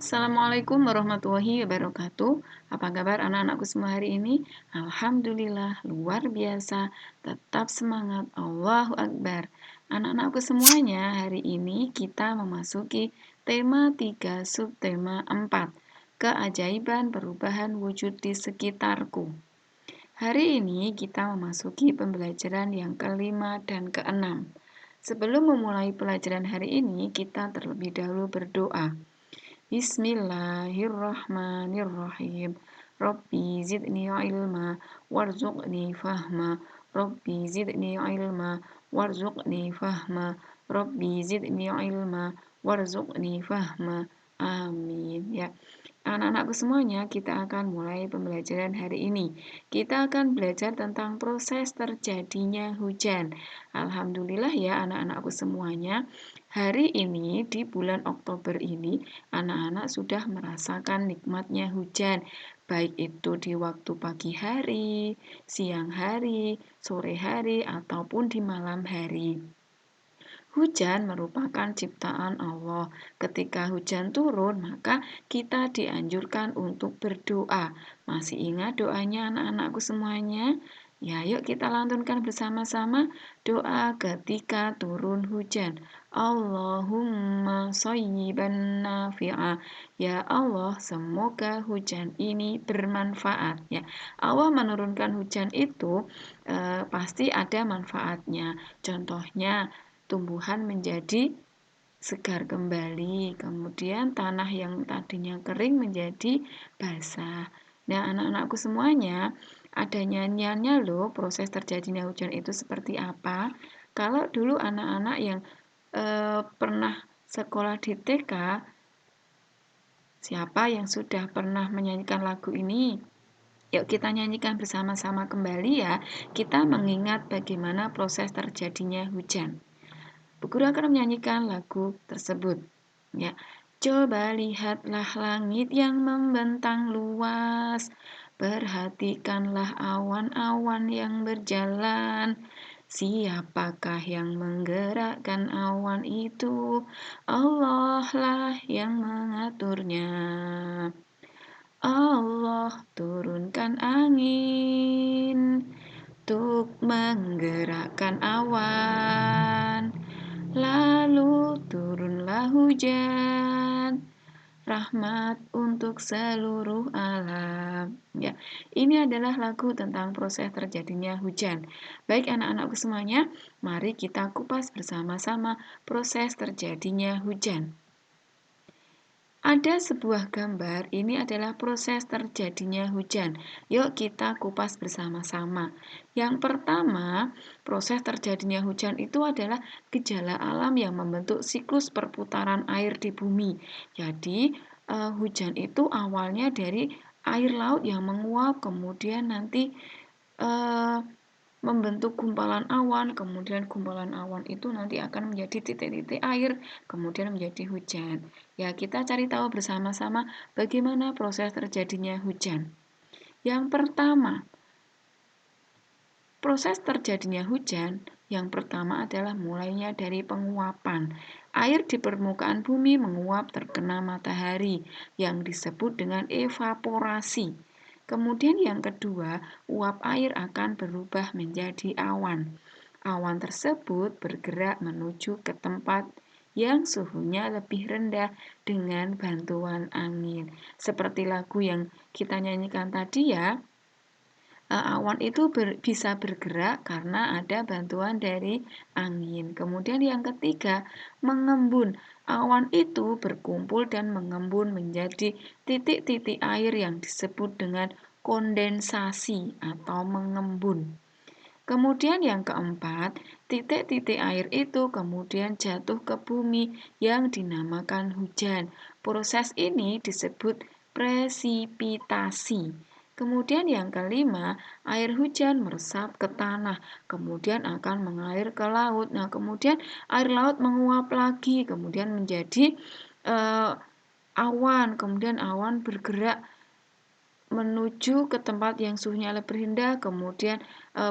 Assalamualaikum warahmatullahi wabarakatuh. Apa kabar anak-anakku semua hari ini? Alhamdulillah, luar biasa. Tetap semangat. Allahu Akbar. Anak-anakku semuanya, hari ini kita memasuki tema 3 subtema 4. Keajaiban perubahan wujud di sekitarku. Hari ini kita memasuki pembelajaran yang kelima dan keenam. Sebelum memulai pelajaran hari ini, kita terlebih dahulu berdoa. Bismillahirrahmanirrahim. Rabbi zidni ilma warzuqni fahma. Rabbi zidni ilma warzuqni fahma. Rabbi zidni ilma warzuqni fahma. Amin. Ya. Anak-anakku semuanya, kita akan mulai pembelajaran hari ini. Kita akan belajar tentang proses terjadinya hujan. Alhamdulillah ya anak-anakku semuanya. Hari ini di bulan Oktober ini, anak-anak sudah merasakan nikmatnya hujan. Baik itu di waktu pagi hari, siang hari, sore hari, ataupun di malam hari. Hujan merupakan ciptaan Allah. Ketika hujan turun, maka kita dianjurkan untuk berdoa. Masih ingat doanya anak-anakku semuanya? Ya, yuk kita lantunkan bersama-sama doa ketika turun hujan. Allahumma shayyiban nafi'a. Ya Allah, semoga hujan ini bermanfaat. Ya, Allah menurunkan hujan itu pasti ada manfaatnya. Contohnya, tumbuhan menjadi segar kembali, kemudian tanah yang tadinya kering menjadi basah. Nah, anak-anakku semuanya, ada nyanyiannya loh, proses terjadinya hujan itu seperti apa. Kalau dulu anak-anak yang pernah sekolah di TK, siapa yang sudah pernah menyanyikan lagu ini? Yuk kita nyanyikan bersama-sama kembali ya. Kita mengingat bagaimana proses terjadinya hujan. Bu Guru akan menyanyikan lagu tersebut. Ya, coba lihatlah langit yang membentang luas. Perhatikanlah awan-awan yang berjalan. Siapakah yang menggerakkan awan itu? Allah lah yang mengaturnya. Allah turunkan angin untuk menggerakkan awan. Lalu turunlah hujan, rahmat untuk seluruh alam. Ya, ini adalah lagu tentang proses terjadinya hujan. Baik anak-anakku semuanya, mari kita kupas bersama-sama proses terjadinya hujan. Ada sebuah gambar, ini adalah proses terjadinya hujan. Yuk kita kupas bersama-sama. Yang pertama, proses terjadinya hujan itu adalah gejala alam yang membentuk siklus perputaran air di bumi. Jadi, hujan itu awalnya dari air laut yang menguap, kemudian nanti membentuk gumpalan awan, kemudian gumpalan awan itu nanti akan menjadi titik-titik air, kemudian menjadi hujan. Ya, kita cari tahu bersama-sama bagaimana proses terjadinya hujan. Yang pertama, proses terjadinya hujan yang pertama adalah mulainya dari penguapan. Air di permukaan bumi menguap terkena matahari yang disebut dengan evaporasi. Kemudian yang kedua, uap air akan berubah menjadi awan. Awan tersebut bergerak menuju ke tempat yang suhunya lebih rendah dengan bantuan angin. Seperti lagu yang kita nyanyikan tadi ya, awan itu bisa bergerak karena ada bantuan dari angin. Kemudian yang ketiga, mengembun. Awan itu berkumpul dan mengembun menjadi titik-titik air yang disebut dengan kondensasi atau mengembun. Kemudian yang keempat, titik-titik air itu kemudian jatuh ke bumi yang dinamakan hujan. Proses ini disebut presipitasi. Kemudian yang kelima, air hujan meresap ke tanah, kemudian akan mengalir ke laut. Nah, kemudian air laut menguap lagi, kemudian menjadi awan, kemudian awan bergerak menuju ke tempat yang suhunya lebih rendah, kemudian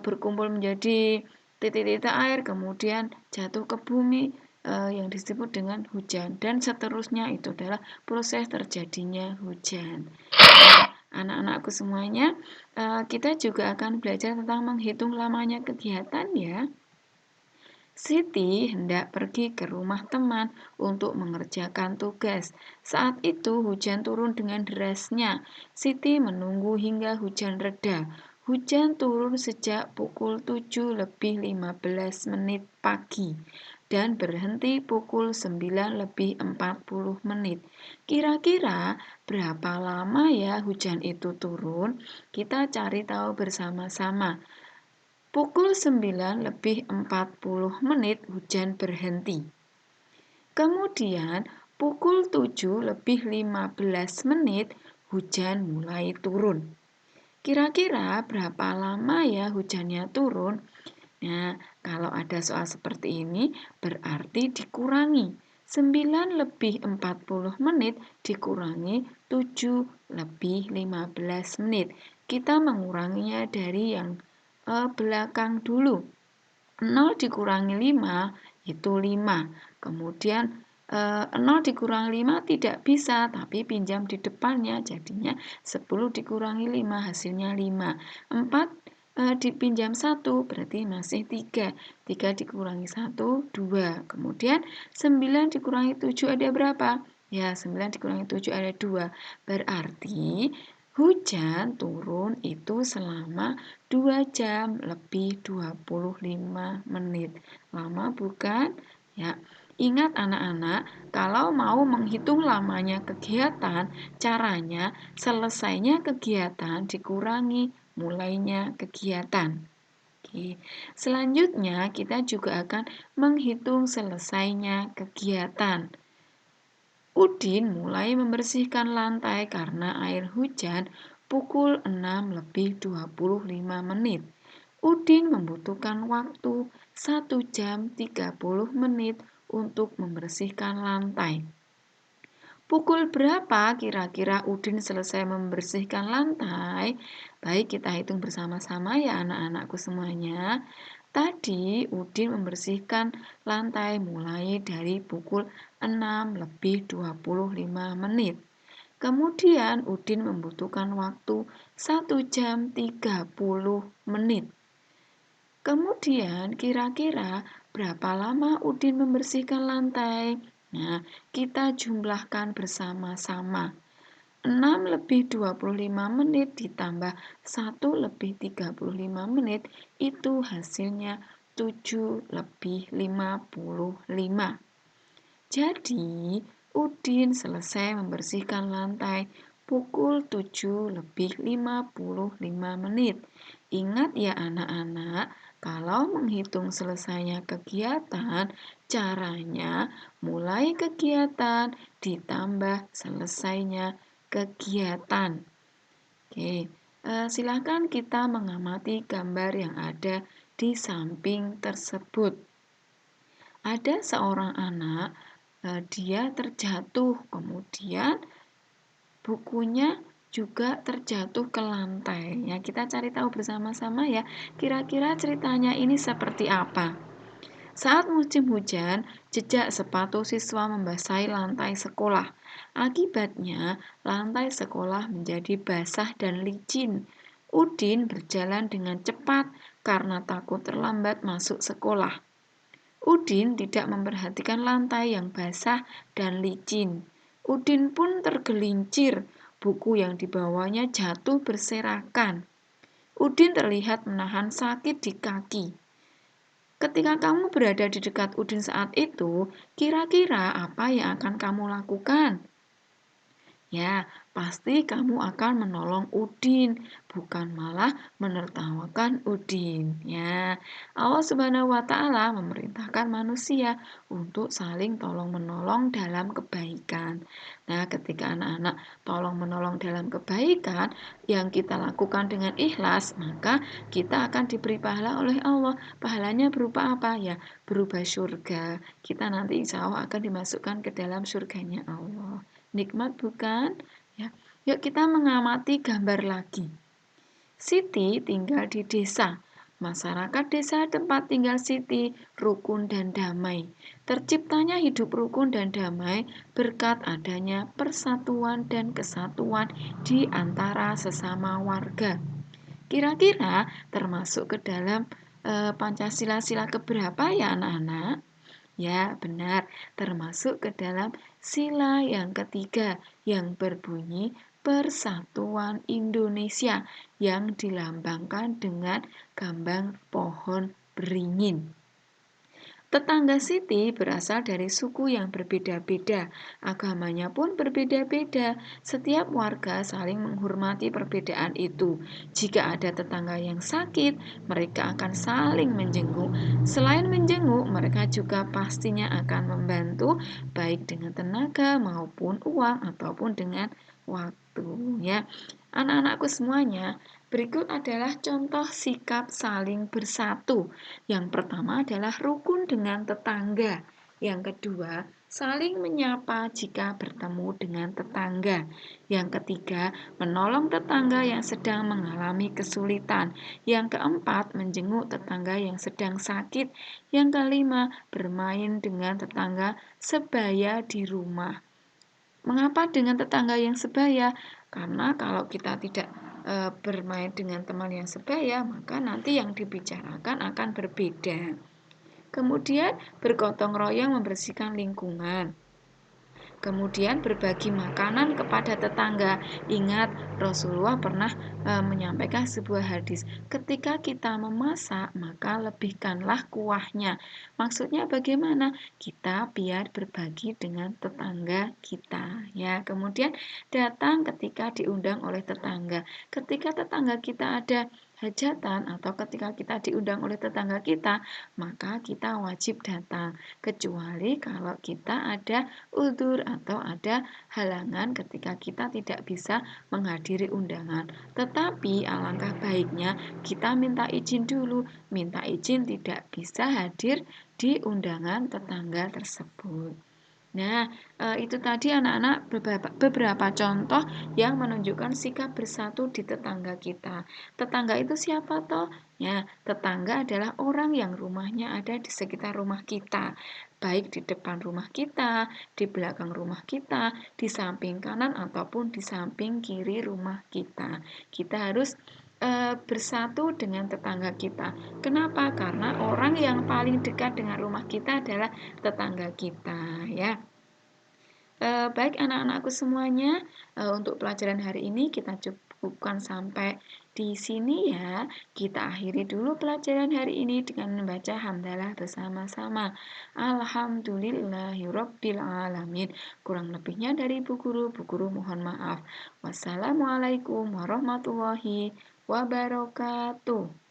berkumpul menjadi titik-titik air, kemudian jatuh ke bumi yang disebut dengan hujan, dan seterusnya itu adalah proses terjadinya hujan. Anak-anakku semuanya, kita juga akan belajar tentang menghitung lamanya kegiatan ya. Siti hendak pergi ke rumah teman untuk mengerjakan tugas. Saat itu hujan turun dengan derasnya. Siti menunggu hingga hujan reda. Hujan turun sejak pukul 7 lebih 15 menit pagi dan berhenti pukul 9 lebih 40 menit. Kira-kira berapa lama ya hujan itu turun? Kita cari tahu bersama-sama. Pukul 9 lebih 40 menit hujan berhenti. Kemudian pukul 7 lebih 15 menit hujan mulai turun. Kira-kira berapa lama ya hujannya turun? Nah, kalau ada soal seperti ini berarti dikurangi. 9 lebih 40 menit dikurangi 7 lebih 15 menit. Kita menguranginya dari yang belakang dulu. 0 dikurangi 5 itu 5. Kemudian 0 dikurangi 5 tidak bisa, tapi pinjam di depannya, jadinya 10 dikurangi 5 hasilnya 5. 4 dipinjam 1 berarti masih 3. 3 dikurangi 1 2. Kemudian 9 dikurangi 7 ada berapa? Ya, 9 dikurangi 7 ada 2. Berarti hujan turun itu selama 2 jam lebih 25 menit. Lama bukan? Ya. Ingat anak-anak, kalau mau menghitung lamanya kegiatan, caranya selesainya kegiatan dikurangi mulainya kegiatan. Oke. Selanjutnya kita juga akan menghitung selesainya kegiatan. Udin mulai membersihkan lantai karena air hujan pukul 6 lebih 25 menit. Udin membutuhkan waktu 1 jam 30 menit untuk membersihkan lantai. Pukul berapa kira-kira Udin selesai membersihkan lantai? Baik, kita hitung bersama-sama ya anak-anakku semuanya. Tadi Udin membersihkan lantai mulai dari pukul 6 lebih 25 menit. Kemudian Udin membutuhkan waktu 1 jam 30 menit. Kemudian kira-kira berapa lama Udin membersihkan lantai? Nah, kita jumlahkan bersama-sama. 6 lebih 25 menit ditambah 1 lebih 35 menit itu hasilnya 7 lebih 55. Jadi, Udin selesai membersihkan lantai pukul 7 lebih 55 menit. Ingat ya anak-anak, kalau menghitung selesainya kegiatan, caranya mulai kegiatan ditambah selesainya kegiatan. Oke, silakan kita mengamati gambar yang ada di samping tersebut. Ada seorang anak, dia terjatuh, kemudian bukunya juga terjatuh ke lantai. Ya, kita cari tahu bersama-sama ya, kira-kira ceritanya ini seperti apa. Saat musim hujan, jejak sepatu siswa membasahi lantai sekolah. Akibatnya, lantai sekolah menjadi basah dan licin. Udin berjalan dengan cepat karena takut terlambat masuk sekolah. Udin tidak memperhatikan lantai yang basah dan licin. Udin pun tergelincir, buku yang dibawanya jatuh berserakan. Udin terlihat menahan sakit di kaki. Ketika kamu berada di dekat Udin saat itu, kira-kira apa yang akan kamu lakukan? Ya, pasti kamu akan menolong Udin, bukan malah menertawakan Udin. Ya, Allah Subhanahu wa Ta'ala memerintahkan manusia untuk saling tolong-menolong dalam kebaikan. Nah, ketika anak-anak tolong-menolong dalam kebaikan yang kita lakukan dengan ikhlas, maka kita akan diberi pahala oleh Allah. Pahalanya berupa apa? Ya, berupa surga. Kita nanti insya Allah akan dimasukkan ke dalam surganya Allah. Nikmat bukan? Ya. Yuk kita mengamati gambar lagi. Siti tinggal di desa. Masyarakat desa tempat tinggal Siti rukun dan damai. Terciptanya hidup rukun dan damai berkat adanya persatuan dan kesatuan di antara sesama warga. Kira-kira termasuk ke dalam Pancasila sila keberapa ya anak-anak? Ya, benar, termasuk ke dalam sila yang ketiga yang berbunyi Persatuan Indonesia yang dilambangkan dengan gambar pohon beringin. Tetangga Siti berasal dari suku yang berbeda-beda, agamanya pun berbeda-beda. Setiap warga saling menghormati perbedaan itu. Jika ada tetangga yang sakit, mereka akan saling menjenguk. Selain menjenguk, mereka juga pastinya akan membantu baik dengan tenaga maupun uang ataupun dengan waktu ya. Anak-anakku semuanya, berikut adalah contoh sikap saling bersatu. Yang pertama adalah rukun dengan tetangga. Yang kedua, saling menyapa jika bertemu dengan tetangga. Yang ketiga, menolong tetangga yang sedang mengalami kesulitan. Yang keempat, menjenguk tetangga yang sedang sakit. Yang kelima, bermain dengan tetangga sebaya di rumah. Mengapa dengan tetangga yang sebaya? Karena kalau kita tidak bermain dengan teman yang sebaya, maka nanti yang dibicarakan akan berbeda. Kemudian bergotong royong membersihkan lingkungan. Kemudian berbagi makanan kepada tetangga. Ingat, Rasulullah pernah menyampaikan sebuah hadis, ketika kita memasak, maka lebihkanlah kuahnya. Maksudnya bagaimana? Kita biar berbagi dengan tetangga kita, ya. Kemudian datang ketika diundang oleh tetangga. Ketika tetangga kita ada hajatan atau ketika kita diundang oleh tetangga kita, maka kita wajib datang. Kecuali kalau kita ada udzur atau ada halangan ketika kita tidak bisa menghadiri undangan. Tetapi alangkah baiknya kita minta izin dulu, minta izin tidak bisa hadir di undangan tetangga tersebut. Nah, itu tadi anak-anak beberapa contoh yang menunjukkan sikap bersatu di tetangga kita. Tetangga itu siapa toh? Ya, tetangga adalah orang yang rumahnya ada di sekitar rumah kita, baik di depan rumah kita, di belakang rumah kita, di samping kanan ataupun di samping kiri rumah kita. Kita harus bersatu dengan tetangga kita. Kenapa? Karena orang yang paling dekat dengan rumah kita adalah tetangga kita, ya. Baik anak-anakku semuanya, untuk pelajaran hari ini kita cukupkan sampai di sini ya. Kita akhiri dulu pelajaran hari ini dengan membaca hamdalah bersama-sama. Alhamdulillahirabbil alamin. Kurang lebihnya dari Bu Guru mohon maaf. Wassalamualaikum warahmatullahi wabarakatuh.